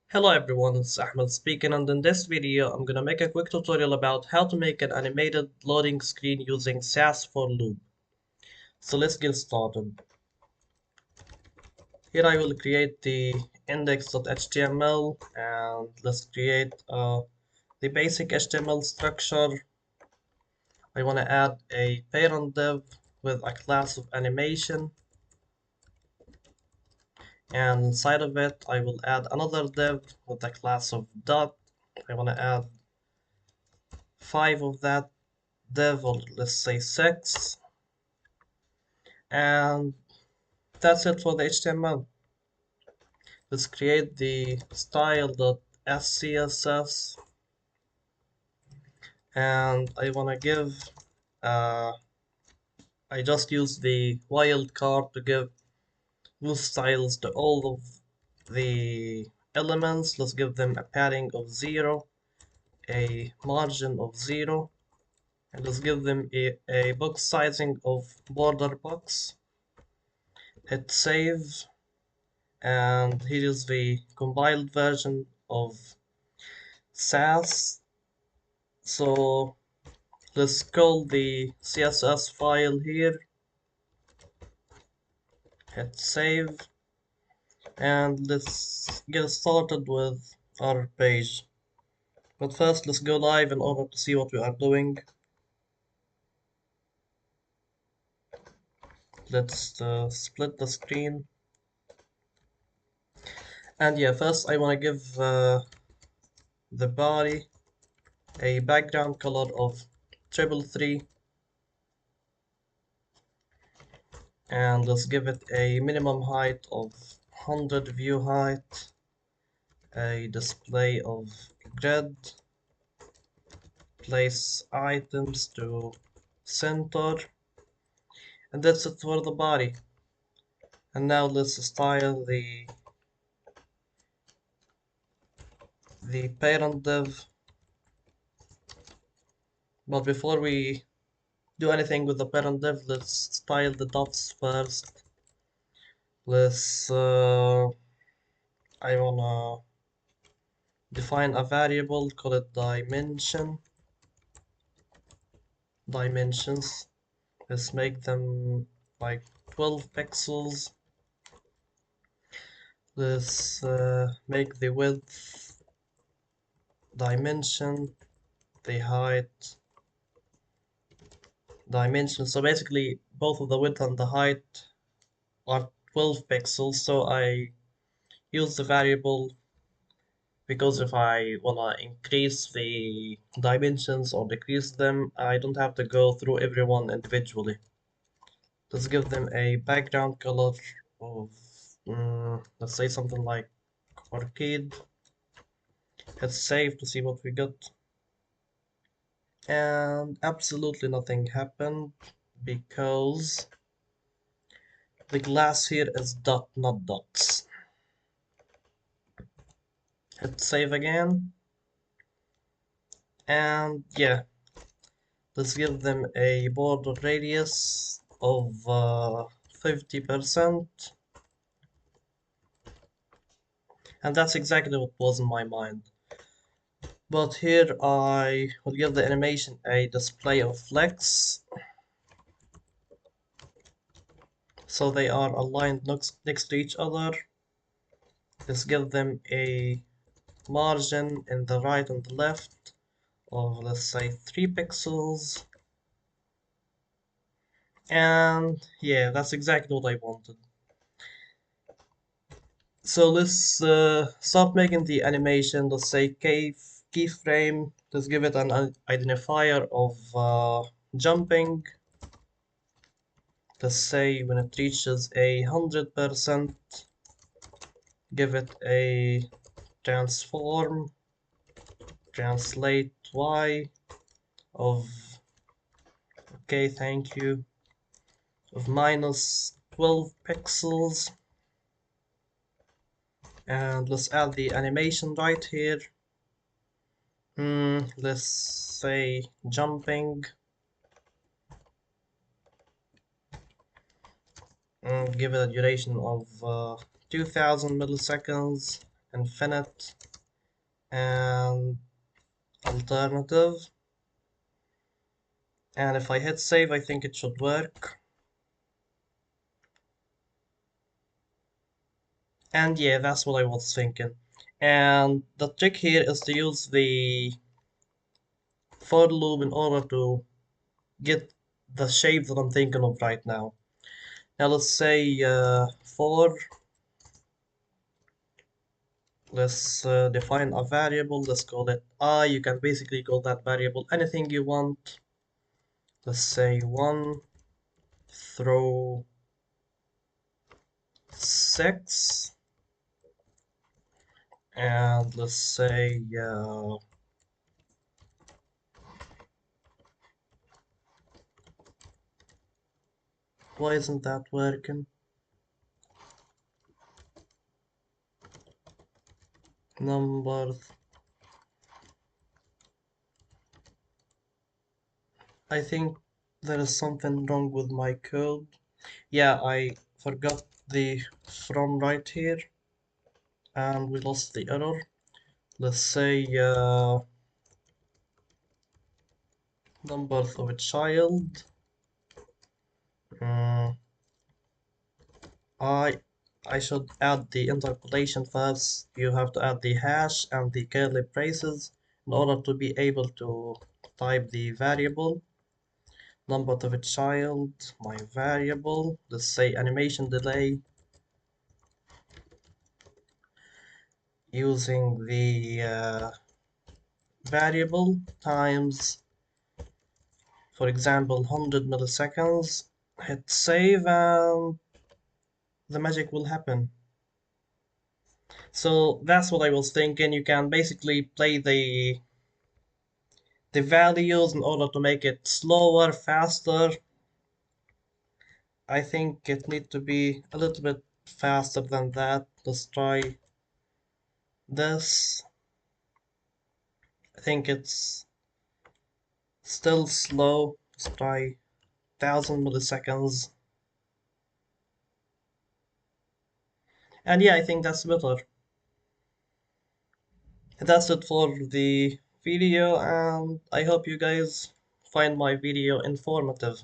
Hello everyone, it's Ahmed speaking, and in this video I'm gonna make a quick tutorial about how to make an animated loading screen using Sass for Loop. So let's get started. Here I will create the index.html and let's create the basic HTML structure. I want to add a parent div with a class of animation, and inside of it I will add another div with a class of dot. I want to add 5 of that div, or let's say 6, and that's it for the HTML. Let's create the style.scss, and I want to give uh, I just use the wildcard to give those styles to all of the elements. Let's give them a padding of 0, a margin of 0, and let's give them a box sizing of border box. Hit save, and here is the compiled version of Sass. So let's call the CSS file here, hit save, and let's get started with our page. But first, let's go live in order to see what we are doing. Let's split the screen. And yeah, first I want to give the body a background color of 333, and let's give it a minimum height of 100 view height, a display of grid, place items to center, and that's it for the body. And now let's style the parent div. But before we do anything with the parent div, let's style the dots first. Let's I wanna define a variable, call it dimensions. Let's make them like 12 pixels. Let's make the width dimension, the height dimension. So basically both of the width and the height are 12 pixels, so I use the variable because if I wanna increase the dimensions or decrease them, I don't have to go through every one individually. Let's give them a background color of let's say something like arcade. Hit save to see what we got, and absolutely nothing happened because the glass here is dot, not dots. Hit save again, and yeah, let's give them a border radius of 50%, and that's exactly what was in my mind. But here I will give the animation a display of flex, so they are aligned next to each other. Let's give them a margin in the right and the left of, let's say, 3 pixels. And yeah, that's exactly what I wanted. So let's start making the animation. Let's say keyframe. Let's give it an identifier of jumping. Let's say when it reaches 100%, give it a transform translate y of, okay, thank you, of minus 12 pixels. And let's add the animation right here. Let's say jumping, and give it a duration of 2000 milliseconds, infinite, and alternative. And if I hit save, I think it should work. And yeah, that's what I was thinking. And the trick here is to use the for loop in order to get the shape that I'm thinking of right now. Now let's say for, let's define a variable, let's call it I. You can basically call that variable anything you want. Let's say 1 throw 6, and let's say why isn't that working? Number, I think there is something wrong with my code. Yeah, I forgot the from right here, and we lost the error. Let's say number of a child. Mm, I I should add the interpolation first. You have to add the hash and the curly braces in order to be able to type the variable. Number of a child, my variable. Let's say animation delay using the variable times, for example, 100 milliseconds. Hit save and the magic will happen. So that's what I was thinking. You can basically play the values in order to make it slower, faster. I think it needs to be a little bit faster than that. Let's try this. I think it's still slow. Let's try 1000 milliseconds. And yeah, I think that's better. That's it for the video, and I hope you guys find my video informative.